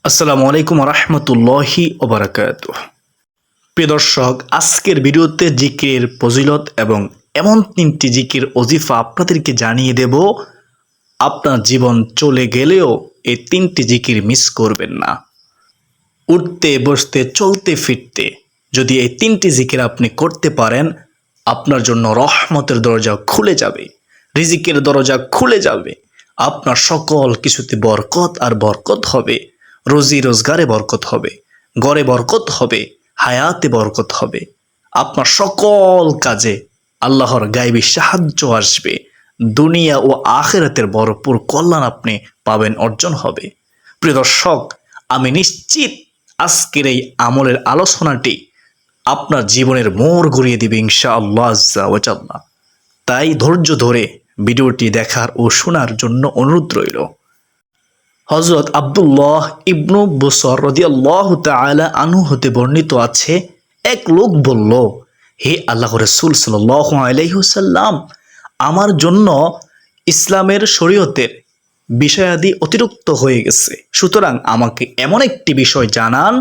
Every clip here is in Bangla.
আসসালামু আলাইকুম রহমতুল্লাহি ওবারাকাতুহ। প্রিয় দর্শক, আজকের ভিডিওতে জিকিরের ফজিলত এবং এমন তিনটি জিকির ওজিফা আপনাদেরকে জানিয়ে দেব। আপনার জীবন চলে গেলেও এই তিনটি জিকির মিস করবেন না। উঠতে বসতে চলতে ফিরতে যদি এই তিনটি জিকির আপনি করতে পারেন, আপনার জন্য রহমতের দরজা খুলে যাবে, রিজিকের দরজা খুলে যাবে, আপনার সকল কিছুতে বরকত আর বরকত হবে। রুজি রোজগারে বরকত হবে, ঘরে বরকত হবে, হায়াতে বরকত হবে। আপনার সকল কাজে আল্লাহর গায়েবী সাহায্য আসবে। দুনিয়া ও আখিরাতের ভরপুর কল্যাণ আপনি পাবেন, অর্জন হবে। প্রিয় দর্শক, আমি নিশ্চিত আজকের এই আমলের আলোচনাটি আপনার জীবনের মোড় ঘুরিয়ে দিবে ইনশাআল্লাহ আজ্জা ওয়া জাল্লা। তাই ধৈর্য ধরে ভিডিওটি দেখার ও শোনার জন্য অনুরোধ রইল। হযরত আব্দুল্লাহ ইবনু বুসর রাদিয়াল্লাহু তাআলা আনহু হতে বর্ণিত আছে, এক লোক বলল, হে আল্লাহর রাসূল সাল্লাল্লাহু আলাইহি ওয়াসাল্লাম, আমার জন্য ইসলামের শরীয়তের বিষয়াদি অতিরিক্ত হয়ে গেছে, সুতরাং আমাকে এমন একটি বিষয় জানান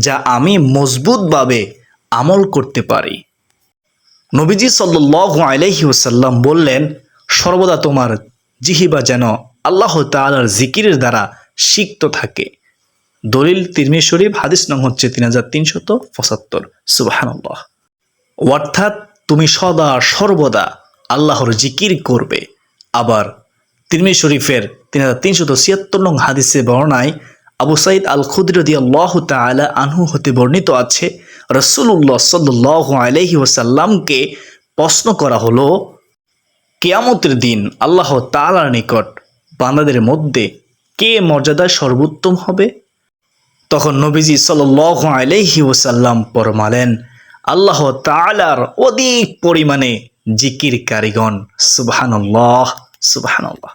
যা আমি মজবুতভাবে আমল করতে পারি। নবীজি সাল্লাল্লাহু আলাইহি ওয়াসাল্লাম বললেন, সর্বদা তোমার জিহ্বা যেন আল্লাহ তাআলার জিকিরের দ্বারা সিক্ত থাকে। দলিল তিরমিজি শরীফ, হাদিস নং হচ্ছে 3375। সুবহানাল্লাহ। অর্থাৎ তুমি সদা সর্বদা আল্লাহর জিকির করবে। আবার তিরমিজি শরীফের 3376 নং হাদিসে বর্ণায় আবু সাঈদ আল খুদরি রাদিয়াল্লাহু তাআলা আনহু হতে বর্ণিত আছে, রাসূলুল্লাহ সাল্লাল্লাহু আলাইহি ওয়াসাল্লামকে প্রশ্ন করা হলো, কিয়ামতের দিন আল্লাহ তাআলার নিকট বান্দাদের মধ্যে কে মর্যাদায় সর্বোত্তম হবে? তখন নবীজি সাল্লাল্লাহু আলাইহি ওয়াসাল্লাম ফরমালেন, আল্লাহ তাআলার অধিক পরিমাণে জিকিরকারীগণ। সুবহানাল্লাহ, সুবহানাল্লাহ।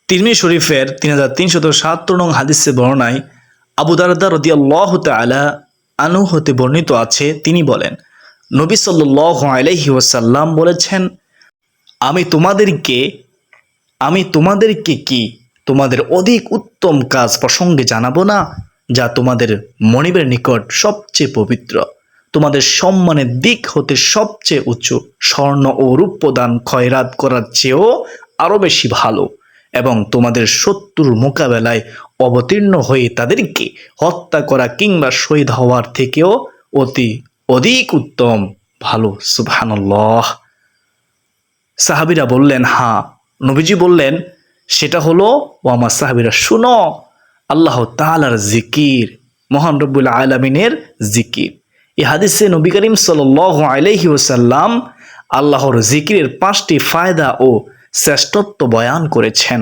তিরমিজি শরীফের 3377 নং হাদিসে বর্ণায় আবু দারদা রাদিয়াল্লাহু তাআলা আনহু হতে বর্ণিত আছে, তিনি বলেন, নবী সাল্লাল্লাহু আলাইহি ওয়াসাল্লাম বলেছেন, আমি তোমাদেরকে কি তোমাদের অধিক উত্তম কাজ প্রসঙ্গে জানাবো না, যা তোমাদের মনিবের নিকট সবচেয়ে পবিত্র, তোমাদের সম্মানের দিক হতে সবচেয়ে উঁচু, স্বর্ণ ও রূপ্য দান খয়রাত করার চেয়েও আরও বেশি ভালো, এবং তোমাদের শত্রুর মোকাবেলায় অবতীর্ণ হয়ে তাদেরকে হত্যা করা কিংবা শহীদ হওয়ার থেকেও অধিক উত্তম, ভালো। সুবহানাল্লাহ। সাহাবীরা বললেন, হ্যাঁ। নবীজি বললেন, সেটা হলো, ও আমার সাহাবীরা শুনো, আল্লাহ তাআলার জিকির, মহান রব্বুল আলামিনের জিকির। এই হাদিসে নবী করিম সাল্লাল্লাহু আলাইহি ওয়াসাল্লাম আল্লাহর জিকিরের 5টি ফায়দা ও শ্রেষ্ঠত্ব বয়ান করেছেন।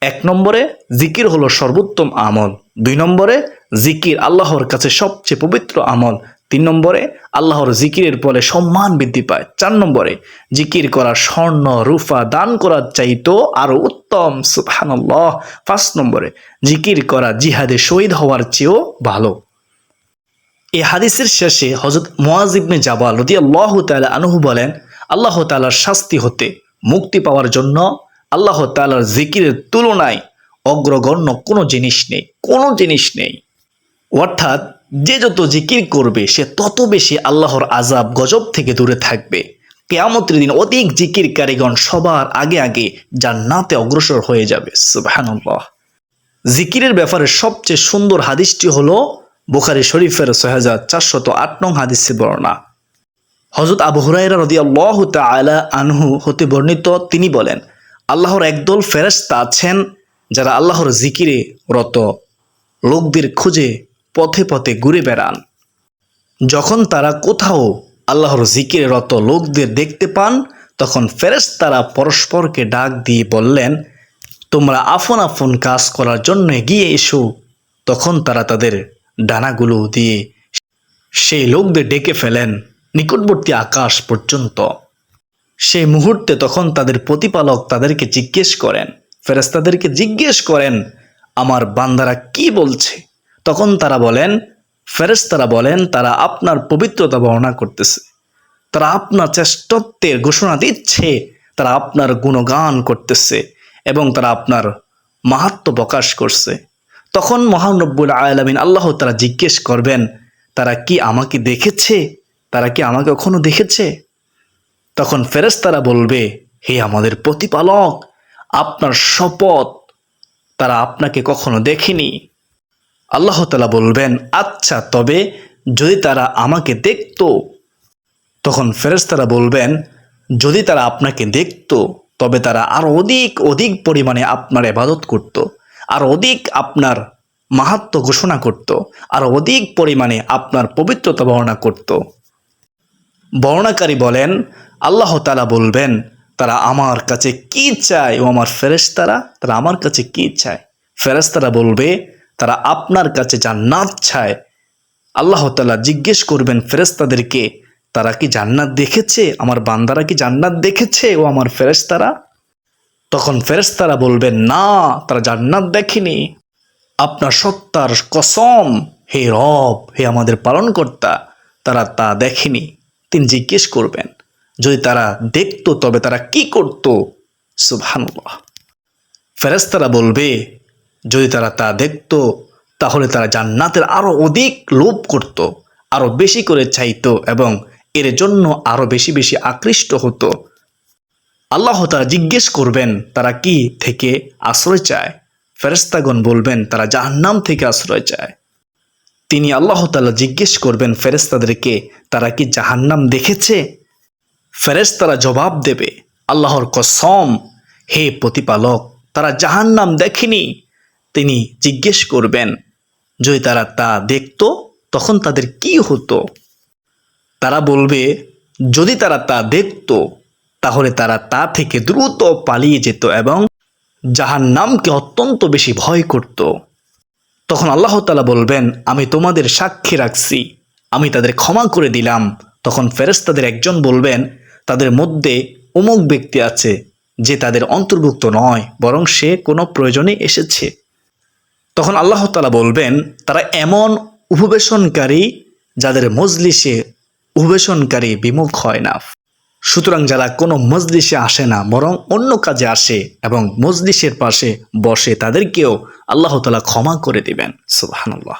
1 নম্বরে, জিকির হলো সর্বোত্তম আমল। 2 নম্বরে, জিকির আল্লাহর কাছে সবচেয়ে পবিত্র আমল। 3 নম্বরে, আল্লাহর জিকিরের ফলে সম্মান বৃদ্ধি পায়। 4 নম্বরে, জিকির করা স্বর্ণ রূপা দান করার চাইতো আরো উত্তম। সুবহানাল্লাহ। 5 নম্বরে, জিকির করা জিহাদে শহীদ হওয়ার চেয়েও ভালো। এই হাদিসের শেষে হযরত মুআয ইবনে জাবাল রাদিয়াল্লাহু তাআলা আনহু বলেন, আল্লাহ তাআলার শাস্তি হতে মুক্তি পাওয়ার জন্য আল্লাহ তাআলার জিকিরের তুলনায় অগ্রগণ্য কোনো জিনিস নেই। অর্থাৎ যে যত জিকির করবে সে তত বেশি আল্লাহর আযাব গজব থেকে দূরে থাকবে। কিয়ামতের দিন অধিক জিকিরকারীগণ সবার আগে জান্নাতে অগ্রসর হয়ে যাবে। সুবহানাল্লাহ। জিকিরের ব্যাপারে সবচেয়ে সুন্দর হাদিসটি হলো বুখারী শরীফের 6408 নং হাদিসে বর্ণনা। হযরত আবু হুরায়রা রাদিয়াল্লাহু তাআলা আনহু হতে বর্ণিত, তিনি বলেন, আল্লাহর একদল ফেরেশতা আছেন যারা আল্লাহর জিকিরে রত লোকদের খুঁজে পথে পথে ঘুরে বেড়ান। যখন তারা কোথাও আল্লাহর জিকিরে রত লোকদের দেখতে পান, তখন ফেরেশতারা পরস্পরকে ডাক দিয়ে বললেন, তোমরা আপন আপন কাজ করার জন্য এগিয়ে এসো। তখন তারা তাদের ডানাগুলো দিয়ে সেই লোকদের ডেকে ফেলেন নিকটবর্তী আকাশ পর্যন্ত। সেই মুহূর্তে তখন তাদের প্রতিপালক তাদেরকে ফেরেশতাদেরকে জিজ্ঞেস করেন, আমার বান্দারা কি বলছে? তখন ফেরেশতারা বলেন, তারা আপনার পবিত্রতা বর্ণনা করতেছে, তারা আপনার শ্রেষ্ঠত্বের ঘোষণা দিচ্ছে, তারা আপনার গুণগান করতেছে এবং তারা আপনার মাহাত্ম্য প্রকাশ করছে। তখন মহান রব্বুল আলামিন আল্লাহ তাআলা জিজ্ঞেস করবেন, তারা কি আমাকে দেখেছে? তারা কি আমাকে কখনো দেখেছে? তখন ফেরেশতারা বলবে, হে আমাদের প্রতিপালক, আপনার শপথ, তারা আপনাকে কখনো দেখেনি। আল্লাহ তাআলা বলবেন, আচ্ছা তবে যদি তারা আমাকে দেখতো? তখন ফেরেশতারা বলবেন, যদি তারা আপনাকে দেখতো তবে তারা আরো অধিক অধিক পরিমাণে আপনার ইবাদত করত, আর অধিক আপনার মাহাত্ম্য ঘোষণা করত, আর অধিক পরিমাণে আপনার পবিত্রতা বর্ণনা করত। বর্ণনাকারী বলেন, আল্লাহ তাআলা বলবেন, তারা আমার কাছে কি চায়? ও আমার ফেরেশতারা, তারা আমার কাছে কি চায়? ফেরেশতারা বলবে, তারা আপনার কাছে জান্নাত চায়। আল্লাহ তাআলা জিজ্ঞেস করবেন ফেরেশতাদেরকে, তারা কি জান্নাত দেখেছে? আমার বান্দারা কি জান্নাত দেখেছে ও আমার ফেরেশতারা? তখন ফেরেশতারা বলবেন, না, তারা জান্নাত দেখেনি। আপনার সত্তার কসম, হে রব, হে আমাদের পালনকর্তা, তারা তা দেখেনি। তিনি জিজ্ঞেস করবেন, যদি তারা দেখতো তবে তারা কি করত? সুবহানাল্লাহ। ফেরেশতারা বলবে, যদি তারা তা দেখতো তাহলে তারা জান্নাতের আরো অধিক লোভ করত, আরো বেশি করে চাইতো এবং এর জন্য আরো বেশি বেশি আকৃষ্ট হতো। আল্লাহ তাআলা জিজ্ঞেস করবেন, তারা কি থেকে আশ্রয় চায়? ফেরেশতাগণ বলবেন, তারা জাহান্নাম থেকে আশ্রয় চায়। তিনি আল্লাহ তাআলা জিজ্ঞেস করবেন ফেরেশতাদেরকে, তারা কি জাহান্নাম দেখেছে? ফেরেশতারা জবাব দেবে, আল্লাহর কসম, হে প্রতিপালক, তারা জাহান্নাম দেখেনি। তিনি জিজ্ঞেস করবেন, যদি তারা তা দেখতো তখন তাদের কি হতো? তারা বলবে, যদি তারা তা দেখতো তাহলে তারা তা থেকে দ্রুত পালিয়ে যেত এবং জাহান্নামকে অত্যন্ত বেশি ভয় করত। তখন আল্লাহ তাআলা বলবেন, আমি তোমাদের সাক্ষী রাখছি, আমি তাদের ক্ষমা করে দিলাম। তখন ফেরেশতাদের একজন বলবেন, তাদের মধ্যে অমুক ব্যক্তি আছে যে তাদের অন্তর্ভুক্ত নয়, বরং সে কোনো প্রয়োজনে এসেছে। তখন আল্লাহ তাআলা বলবেন, তারা এমন উপবেশনকারী যাদের মজলিসে উপবেশনকারী বিমুখ হয় না। সুতরাং যারা কোনো মজলিসে আসে না বরং অন্য কাজে আসে এবং মজলিসের পাশে বসে, তাদেরকেও আল্লাহ তাআলা ক্ষমা করে দিবেন। সুবহানাল্লাহ।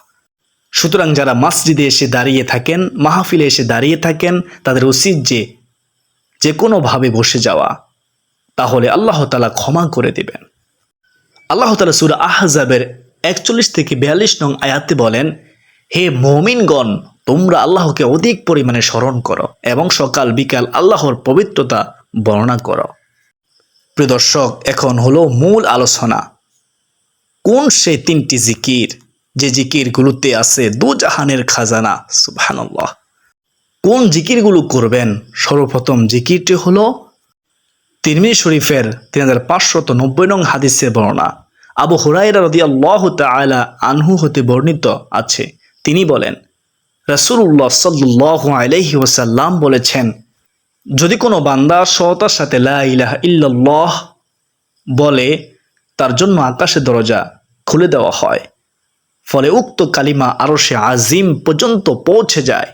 সুতরাং যারা মসজিদে এসে দাঁড়িয়ে থাকেন, মাহফিলে এসে দাঁড়িয়ে থাকেন, তাদের উচিত যে কোনোভাবে বসে যাওয়া, তাহলে আল্লাহ তাআলা ক্ষমা করে দিবেন। আল্লাহ তাআলা সূরা আহজাবের 41 থেকে 42 নং আয়াতে বলেন, হে মুমিনগণ, তোমরা আল্লাহকে অধিক পরিমাণে স্মরণ করো এবং সকাল বিকাল আল্লাহর পবিত্রতা বর্ণনা করো। প্রিয় দর্শক, এখন হলো মূল আলোচনা। কোন সেই 3টি জিকির যে জিকিরগুলোতে আছে দুজাহানের খাজানা? সুবহানাল্লাহ। কোন জিকিরগুলো করবেন? সর্বপ্রথম জিকিরটি হলো তিরমিজি শরীফের 3590 নং হাদিসে বর্ণনা, আবু হুরায়রা রাদিয়াল্লাহু তাআলা আনহু হতে বর্ণিত আছে। তিনি বলেন, রাসূলুল্লাহ সাল্লাল্লাহু আলাইহি ওয়াসাল্লাম বলেছেন, যদি কোনো বান্দা সততার সাথে লা ইলাহা ইল্লাল্লাহ বলে, তার জন্য আকাশের দরজা খুলে দেওয়া হয়, ফলে উক্ত কালিমা আরশে আজিম পর্যন্ত পৌঁছে যায়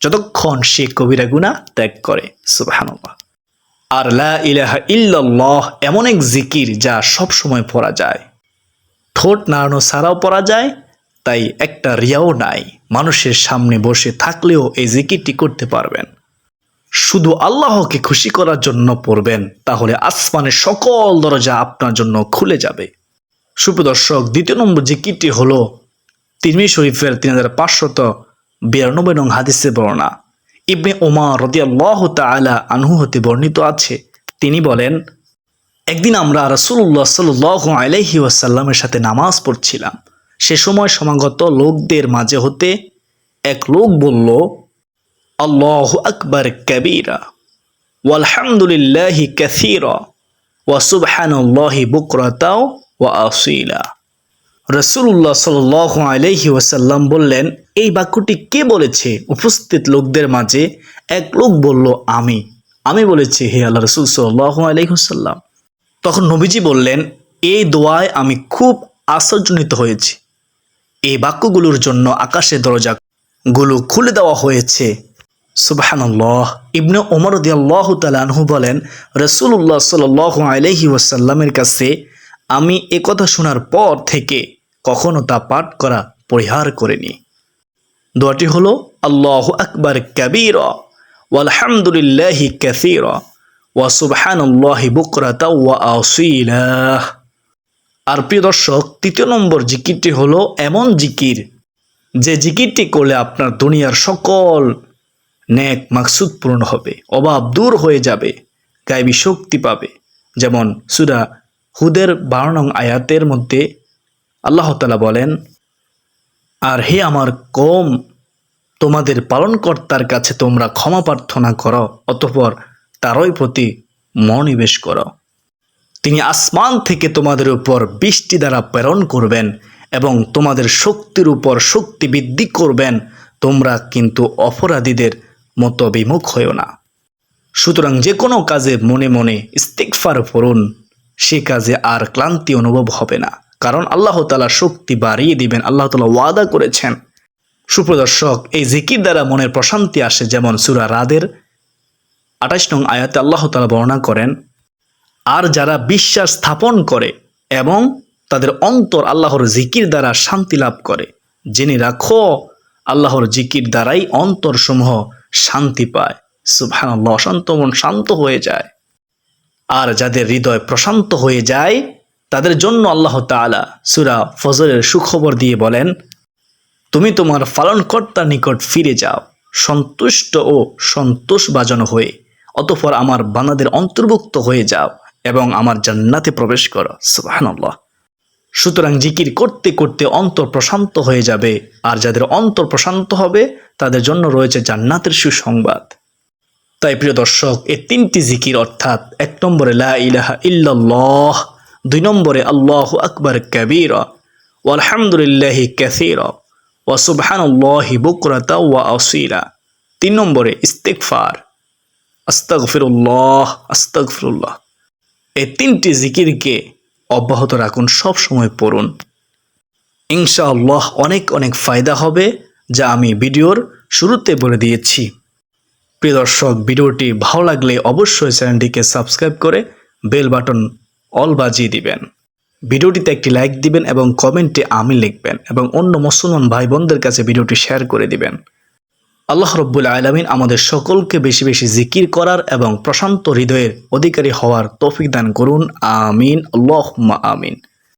যতক্ষণ সে কবিরা গুনাহ ত্যাগ করে। সুবহানাল্লাহ। আর লা ইলাহা ইল্লাল্লাহ এমন এক জিকির যা সব সময় পড়া যায়, ঠোঁট নাড়ানো ছাড়াও পড়া যায়, তাই একটা রিয়াও নাই। মানুষের সামনে বসে থাকলেও এই জিকিরটি করতে পারবেন। শুধু আল্লাহকে খুশি করার জন্য পড়বেন, তাহলে আসমানের সকল দরজা আপনার জন্য খুলে যাবে। সুপ্রিয় দর্শক, দ্বিতীয় নম্বর জিকিরটি হলো তিরমিজি শরীফের 3592 নং হাদিসে বর্ণনা, ইবনে ওমর রাদিয়াল্লাহু তাআলা আনহু হতে বর্ণিত আছে। তিনি বলেন, একদিন আমরা রাসূলুল্লাহ সাল্লাল্লাহু আলাইহি ওয়াসাল্লামের সাথে নামাজ পড়ছিলাম। সে সময় সমাগত লোকদের মাঝে হতে এক লোক বলল, আল্লাহু আকবার কাবীরা ওয়ালহামদুলিল্লাহি কাসীরা ওয়া সুবহানাল্লাহি বুকরাতাও ওয়া আসীলা। রাসূলুল্লাহ সাল্লাল্লাহু আলাইহি ওয়াসাল্লাম বললেন, এই বাক্যটি কে বলেছে? উপস্থিত লোকদের মাঝে এক লোক বলল, আমি বলেছি, হে আল্লাহ রাসূল সাল্লাল্লাহু আলাইহি ওয়াসাল্লাম। তখন নবীজি বললেন, এই দোয়ায় আমি খুব আশ্চর্যান্বিত হয়েছি। এই বাক্যগুলোর জন্য আকাশের দরজাগুলো খুলে দেওয়া হয়েছে। সুবহানাল্লাহ। ইবনে ওমর রাদিয়াল্লাহু তাআলা আনহু বলেন, রাসূলুল্লাহ সাল্লাল্লাহু আলাইহি ওয়াসাল্লামের কাছে আমি একথা শোনার পর থেকে কখনো তা পাঠ করা পরিহার করেনি। দোয়াটি হলো আল্লাহু আকবার কাবীরা ওয়ালহামদুলিল্লাহি কাসীরা ওয়া সুবহানাল্লাহি বুকরাতা ওয়া আসীলা। আর প্রিয় দর্শক, তৃতীয় নম্বর জিকিরটি হলো এমন জিকির যে জিকিরটি করলে আপনার দুনিয়ার সকল নেক মাকসুদ পূরণ হবে, অভাব দূর হয়ে যাবে, গায়বী শক্তি পাবে। যেমন সূরা হুদের 12 নং আয়াতের মধ্যে আল্লাহ তাআলা বলেন, আর হে আমার কওম, তোমাদের পালনকর্তার কাছে তোমরা ক্ষমা প্রার্থনা করো, অতঃপর তারই প্রতি মনোনিবেশ করো। তিনি আসমান থেকে তোমাদের উপর বৃষ্টি দ্বারা প্রেরণ করবেন এবং তোমাদের শক্তির উপর শক্তি বৃদ্ধি করবেন। তোমরা কিন্তু অপরাধীদের মতো বিমুখ হইও না। সুতরাং যে কোনো কাজে মনে মনে ইস্তিগফার করুন, সে কাজে আর ক্লান্তি অনুভব হবে না, কারণ আল্লাহ তাআলা শক্তি বাড়িয়ে দিবেন। আল্লাহ তাআলা ওয়াদা করেছেন। সুপ্রদর্শক, এই জিকির দ্বারা মনের প্রশান্তি আসে। যেমন সূরা রাদের 28 নং আয়াতে আল্লাহ তাআলা বর্ণনা করেন, আর যারা বিশ্বাস স্থাপন করে এবং তাদের অন্তর আল্লাহর জিকির দ্বারা শান্তি লাভ করে, জেনে রাখো আল্লাহর জিকির দ্বারাই অন্তরসমূহ শান্তি পায়। সুবহানাল্লাহ, অশান্ত মন শান্ত হয়ে যায়। আর যাদের হৃদয় প্রশান্ত হয়ে যায় তাদের জন্য আল্লাহ তাআলা সূরা ফজরের সুখবর দিয়ে বলেন, তুমি তোমার পালনকর্তার নিকট ফিরে যাও সন্তুষ্ট ও সন্তোষভাজন হয়ে, অতঃপর আমার বান্দাদের অন্তর্ভুক্ত হয়ে যাও এবং আমার জান্নাতে প্রবেশ করো। সুবহানাল্লাহ। সুতরাং জিকির করতে করতে অন্তর প্রশান্ত হয়ে যাবে, আর যাদের অন্তর প্রশান্ত হবে তাদের জন্য রয়েছে জান্নাতের সুসংবাদ। তাই প্রিয় দর্শক, এই 3টি জিকির অর্থাৎ 1 নম্বরে লা ইলাহা ইল্লাল্লাহ, 2 নম্বরে আল্লাহু আকবার কাবীরা ওয়ালহামদুলিল্লাহি কাসীরা ওয়া সুবহানাল্লাহি বুকরাতা ওয়া আসীলা, 3 নম্বরে ইস্তিগফার, আস্তাগফিরুল্লাহ আস্তাগফিরুল্লাহ। এই 3টি জিকিরকে অব্যাহত রাখুন, সব সময় পড়ুন। ইনশাআল্লাহ অনেক অনেক ফায়দা হবে, যা আমি ভিডিওর শুরুতে বলে দিয়েছি। প্রিয় দর্শক, ভিডিওটি ভালো লাগলে অবশ্যই চ্যানেলটিকে সাবস্ক্রাইব করে বেল বাটন অল বাজিয়ে দিবেন। ভিডিওটিতে একটি লাইক দিবেন এবং কমেন্টে আমিন লিখবেন এবং অন্য মুসলমান ভাই বোনদের কাছে ভিডিওটি শেয়ার করে দিবেন। আল্লাহ রাব্বুল আলামিন আমাদের সকলকে বেশি বেশি জিকির করার এবং প্রশান্ত হৃদয়ের অধিকারী হওয়ার তৌফিক দান করুন। আমিন, আল্লাহুম্মা আমিন।